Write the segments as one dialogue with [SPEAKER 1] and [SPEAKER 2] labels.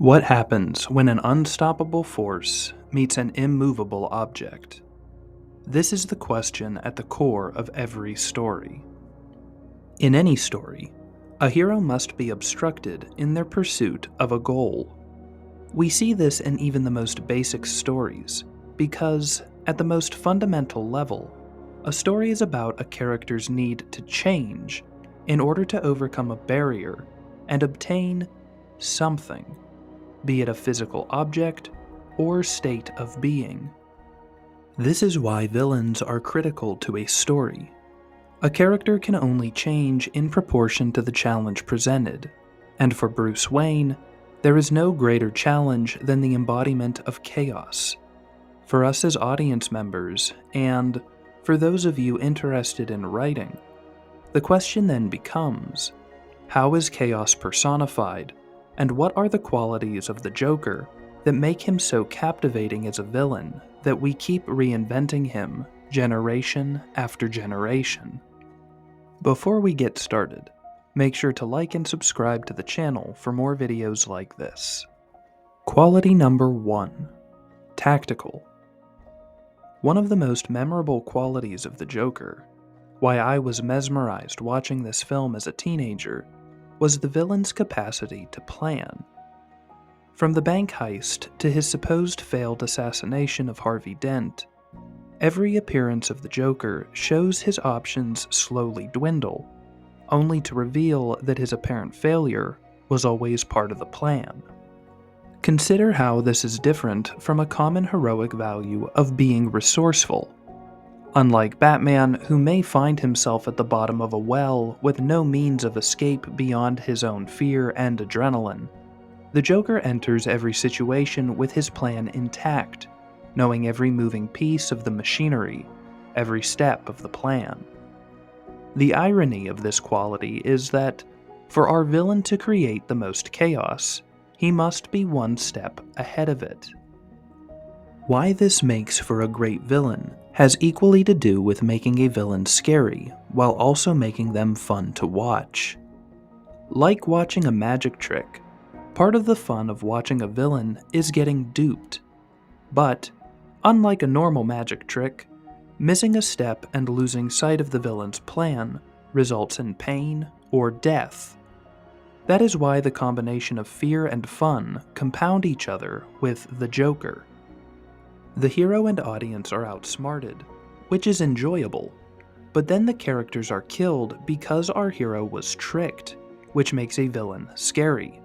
[SPEAKER 1] What happens when an unstoppable force meets an immovable object? This is the question at the core of every story. In any story, a hero must be obstructed in their pursuit of a goal. We see this in even the most basic stories, because, at the most fundamental level, a story is about a character's need to change in order to overcome a barrier and obtain something, be it a physical object or state of being. This is why villains are critical to a story. A character can only change in proportion to the challenge presented, and for Bruce Wayne, there is no greater challenge than the embodiment of chaos. For us as audience members, and for those of you interested in writing, the question then becomes, how is chaos personified, and what are the qualities of the Joker that make him so captivating as a villain that we keep reinventing him generation after generation? Before we get started, make sure to like and subscribe to the channel for more videos like this. Quality number 1. Tactical. One of the most memorable qualities of the Joker, why I was mesmerized watching this film as a teenager, was the villain's capacity to plan. From the bank heist to his supposed failed assassination of Harvey Dent, every appearance of the Joker shows his options slowly dwindle, only to reveal that his apparent failure was always part of the plan. Consider how this is different from a common heroic value of being resourceful. Unlike Batman, who may find himself at the bottom of a well with no means of escape beyond his own fear and adrenaline, the Joker enters every situation with his plan intact, knowing every moving piece of the machinery, every step of the plan. The irony of this quality is that, for our villain to create the most chaos, he must be one step ahead of it. Why this makes for a great villain has equally to do with making a villain scary, while also making them fun to watch. Like watching a magic trick, part of the fun of watching a villain is getting duped. But, unlike a normal magic trick, missing a step and losing sight of the villain's plan results in pain or death. That is why the combination of fear and fun compound each other with the Joker. The hero and audience are outsmarted, which is enjoyable, but then the characters are killed because our hero was tricked, which makes a villain scary.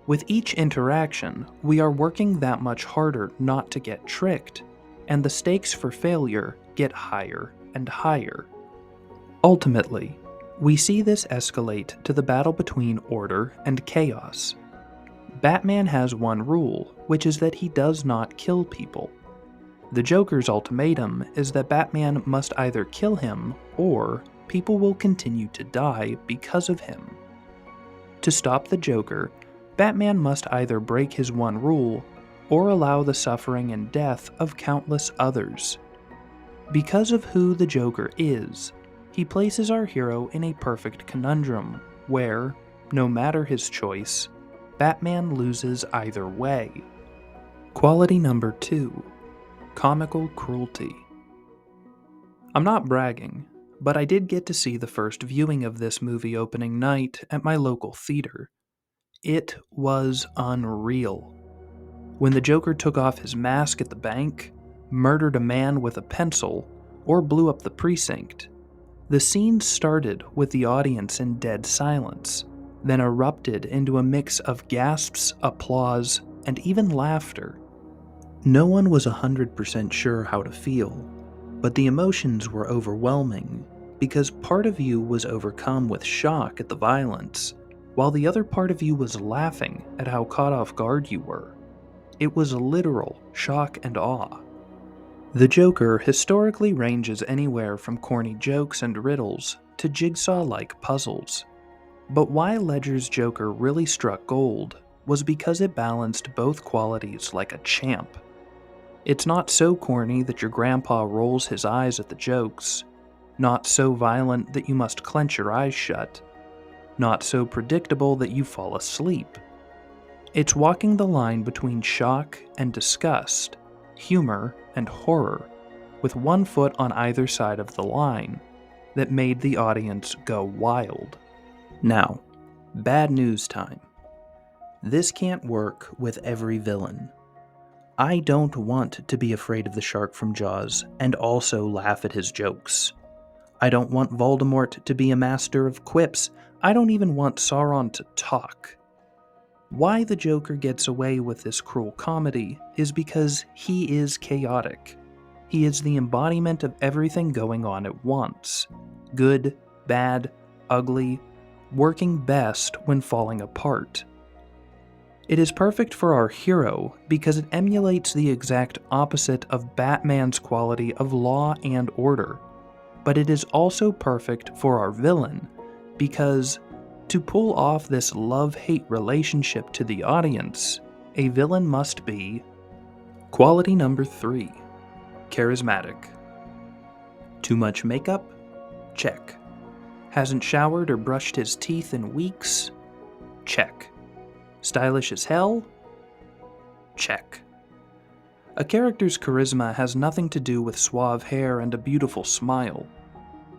[SPEAKER 1] With each interaction, we are working that much harder not to get tricked, and the stakes for failure get higher and higher. Ultimately, we see this escalate to the battle between order and chaos. Batman has one rule, which is that he does not kill people. The Joker's ultimatum is that Batman must either kill him or people will continue to die because of him. To stop the Joker, Batman must either break his one rule or allow the suffering and death of countless others. Because of who the Joker is, he places our hero in a perfect conundrum where, no matter his choice, Batman loses either way. Quality number 2. Comical cruelty. I'm not bragging, but I did get to see the first viewing of this movie opening night at my local theater. It was unreal. When the Joker took off his mask at the bank, murdered a man with a pencil, or blew up the precinct, the scene started with the audience in dead silence, then erupted into a mix of gasps, applause, and even laughter. No one was 100% sure how to feel, but the emotions were overwhelming because part of you was overcome with shock at the violence, while the other part of you was laughing at how caught off guard you were. It was literal shock and awe. The Joker historically ranges anywhere from corny jokes and riddles to jigsaw-like puzzles. But why Ledger's Joker really struck gold was because it balanced both qualities like a champ. It's not so corny that your grandpa rolls his eyes at the jokes, not so violent that you must clench your eyes shut, not so predictable that you fall asleep. It's walking the line between shock and disgust, humor and horror, with one foot on either side of the line, that made the audience go wild. Now, bad news time. This can't work with every villain. I don't want to be afraid of the shark from Jaws and also laugh at his jokes. I don't want Voldemort to be a master of quips. I don't even want Sauron to talk. Why the Joker gets away with this cruel comedy is because he is chaotic. He is the embodiment of everything going on at once. Good, bad, ugly, working best when falling apart. It is perfect for our hero because it emulates the exact opposite of Batman's quality of law and order. But it is also perfect for our villain because to pull off this love-hate relationship to the audience, a villain must be quality number 3, charismatic. Too much makeup? Check. Hasn't showered or brushed his teeth in weeks? Check. Stylish as hell? Check. A character's charisma has nothing to do with suave hair and a beautiful smile.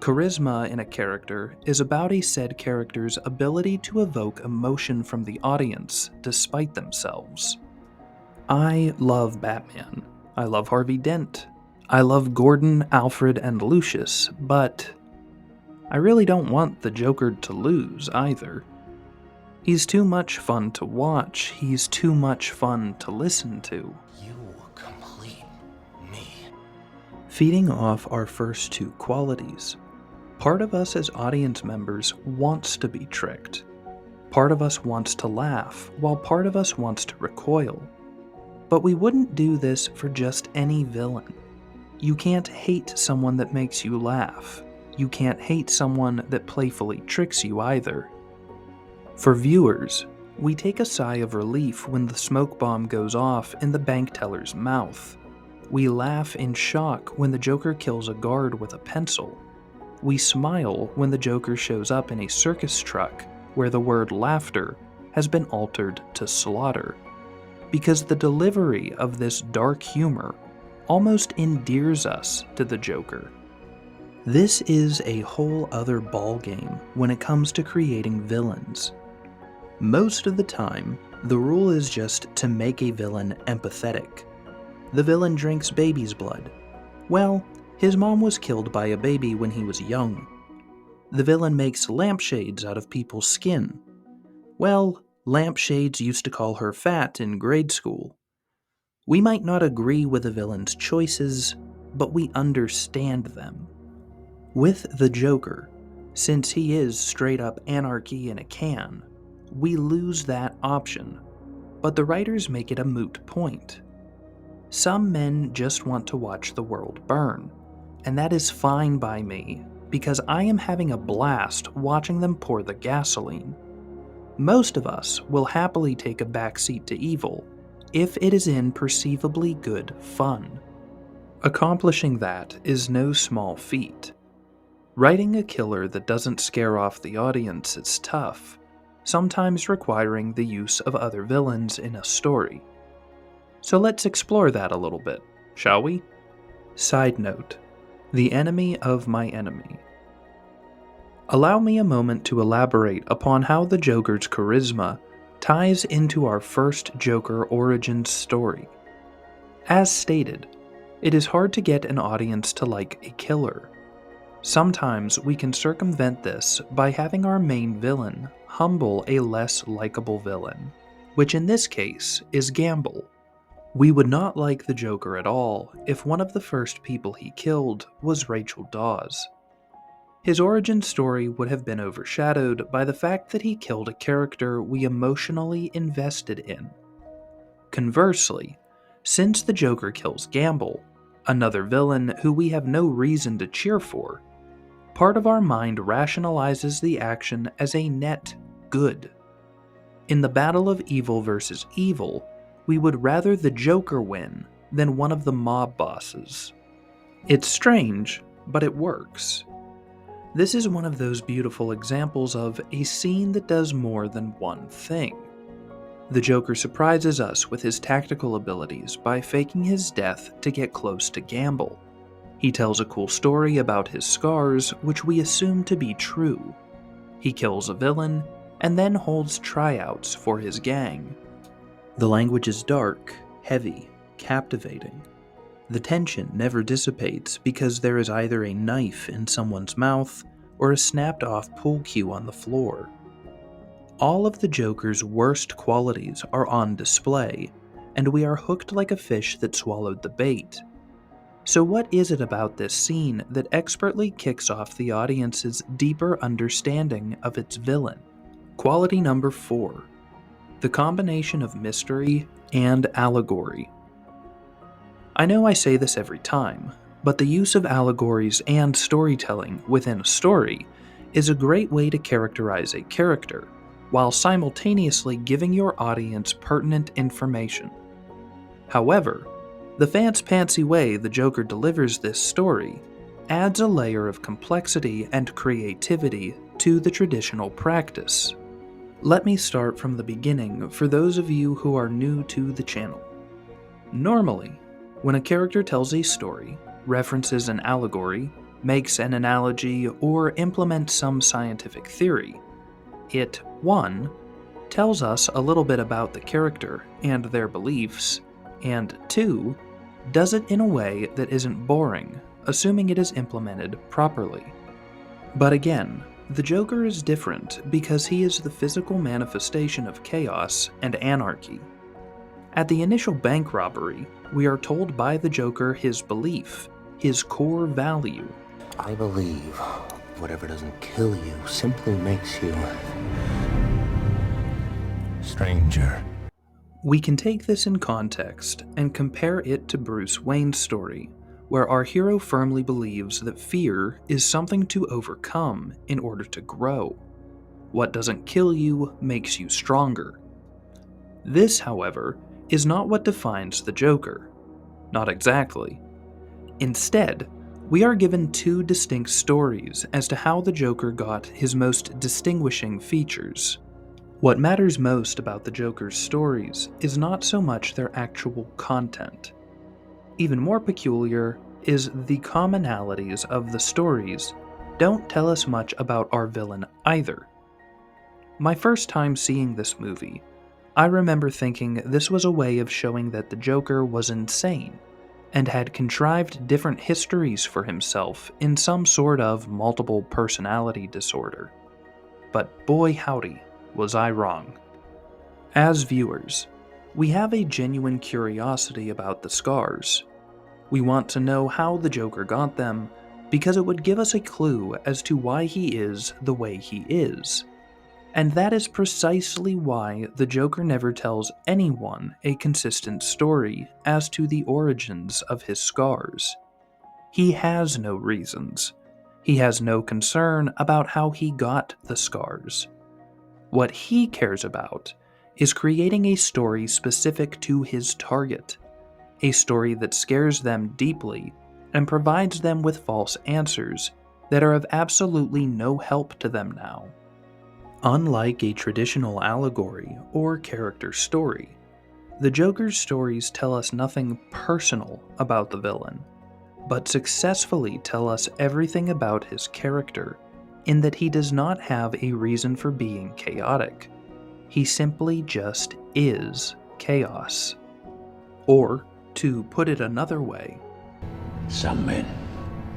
[SPEAKER 1] Charisma in a character is about a said character's ability to evoke emotion from the audience despite themselves. I love Batman. I love Harvey Dent. I love Gordon, Alfred, and Lucius, but I really don't want the Joker to lose either. He's too much fun to watch. He's too much fun to listen to.
[SPEAKER 2] You complete me.
[SPEAKER 1] Feeding off our first two qualities, part of us as audience members wants to be tricked. Part of us wants to laugh, while part of us wants to recoil. But we wouldn't do this for just any villain. You can't hate someone that makes you laugh. You can't hate someone that playfully tricks you either. For viewers, we take a sigh of relief when the smoke bomb goes off in the bank teller's mouth. We laugh in shock when the Joker kills a guard with a pencil. We smile when the Joker shows up in a circus truck where the word laughter has been altered to slaughter. Because the delivery of this dark humor almost endears us to the Joker. This is a whole other ballgame when it comes to creating villains. Most of the time, the rule is just to make a villain empathetic. The villain drinks baby's blood. Well, his mom was killed by a baby when he was young. The villain makes lampshades out of people's skin. Well, lampshades used to call her fat in grade school. We might not agree with the villain's choices, but we understand them. With the Joker, since he is straight up anarchy in a can, we lose that option, but the writers make it a moot point. Some men just want to watch the world burn, and that is fine by me, because I am having a blast watching them pour the gasoline. Most of us will happily take a backseat to evil, if it is in perceivably good fun. Accomplishing that is no small feat. Writing a killer that doesn't scare off the audience is tough, sometimes requiring the use of other villains in a story. So let's explore that a little bit, shall we? Side note: the enemy of my enemy. Allow me a moment to elaborate upon how the Joker's charisma ties into our first Joker origin story. As stated, it is hard to get an audience to like a killer. Sometimes we can circumvent this by having our main villain humble a less likable villain, which in this case is Gamble. We would not like the Joker at all if one of the first people he killed was Rachel Dawes. His origin story would have been overshadowed by the fact that he killed a character we emotionally invested in. Conversely, since the Joker kills Gamble, another villain who we have no reason to cheer for, part of our mind rationalizes the action as a net good. In the battle of evil versus evil, we would rather the Joker win than one of the mob bosses. It's strange, but it works. This is one of those beautiful examples of a scene that does more than one thing. The Joker surprises us with his tactical abilities by faking his death to get close to Gamble. He tells a cool story about his scars, which we assume to be true. He kills a villain, and then holds tryouts for his gang. The language is dark, heavy, captivating. The tension never dissipates because there is either a knife in someone's mouth or a snapped-off pool cue on the floor. All of the Joker's worst qualities are on display, and we are hooked like a fish that swallowed the bait. So what is it about this scene that expertly kicks off the audience's deeper understanding of its villain? Quality number 4. The combination of mystery and allegory. I know I say this every time, but the use of allegories and storytelling within a story is a great way to characterize a character, while simultaneously giving your audience pertinent information. However, the fancy way the Joker delivers this story adds a layer of complexity and creativity to the traditional practice. Let me start from the beginning for those of you who are new to the channel. Normally, when a character tells a story, references an allegory, makes an analogy, or implements some scientific theory, it 1. Tells us a little bit about the character and their beliefs, and 2. Does it in a way that isn't boring, assuming it is implemented properly. But again, the Joker is different because he is the physical manifestation of chaos and anarchy. At the initial bank robbery, we are told by the Joker his belief, his core value.
[SPEAKER 2] I believe whatever doesn't kill you simply makes you stranger.
[SPEAKER 1] We can take this in context and compare it to Bruce Wayne's story, where our hero firmly believes that fear is something to overcome in order to grow. What doesn't kill you makes you stronger. This, however, is not what defines the Joker. Not exactly. Instead, we are given 2 distinct stories as to how the Joker got his most distinguishing features. What matters most about the Joker's stories is not so much their actual content. Even more peculiar is the commonalities of the stories don't tell us much about our villain either. My first time seeing this movie, I remember thinking this was a way of showing that the Joker was insane and had contrived different histories for himself in some sort of multiple personality disorder. But boy howdy, was I wrong. As viewers, we have a genuine curiosity about the scars. We want to know how the Joker got them because it would give us a clue as to why he is the way he is. And that is precisely why the Joker never tells anyone a consistent story as to the origins of his scars. He has no reasons. He has no concern about how he got the scars. What he cares about is creating a story specific to his target, a story that scares them deeply and provides them with false answers that are of absolutely no help to them now. Unlike a traditional allegory or character story, the Joker's stories tell us nothing personal about the villain, but successfully tell us everything about his character in that he does not have a reason for being chaotic. He simply just is chaos. Or, to put it another way,
[SPEAKER 2] Some men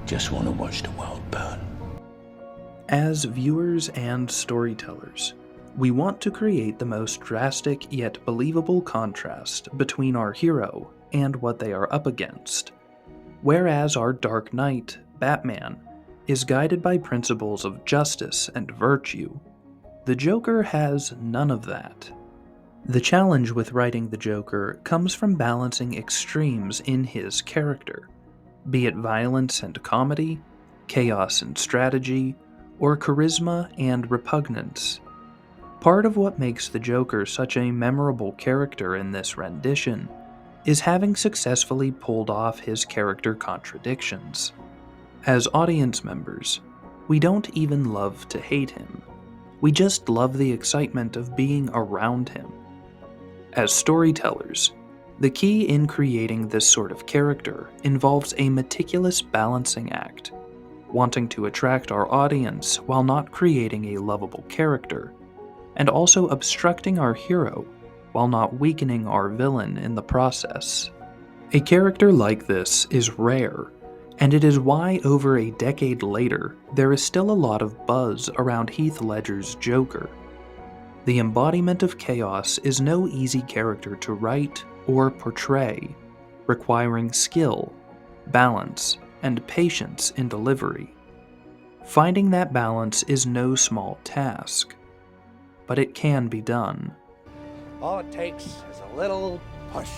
[SPEAKER 2] just want to watch the world burn.
[SPEAKER 1] as viewers and storytellers, we want to create the most drastic yet believable contrast between our hero and what they are up against. Whereas our Dark Knight, Batman, is guided by principles of justice and virtue, the Joker has none of that. The challenge with writing the Joker comes from balancing extremes in his character, be it violence and comedy, chaos and strategy, or charisma and repugnance. Part of what makes the Joker such a memorable character in this rendition is having successfully pulled off his character contradictions. As audience members, we don't even love to hate him. We just love the excitement of being around him. As storytellers, the key in creating this sort of character involves a meticulous balancing act, wanting to attract our audience while not creating a lovable character, and also obstructing our hero while not weakening our villain in the process. A character like this is rare, and it is why over a decade later there is still a lot of buzz around Heath Ledger's Joker. The embodiment of chaos is no easy character to write or portray, requiring skill, balance, and patience in delivery. Finding that balance is no small task, but it can be done.
[SPEAKER 3] All it takes is a little push.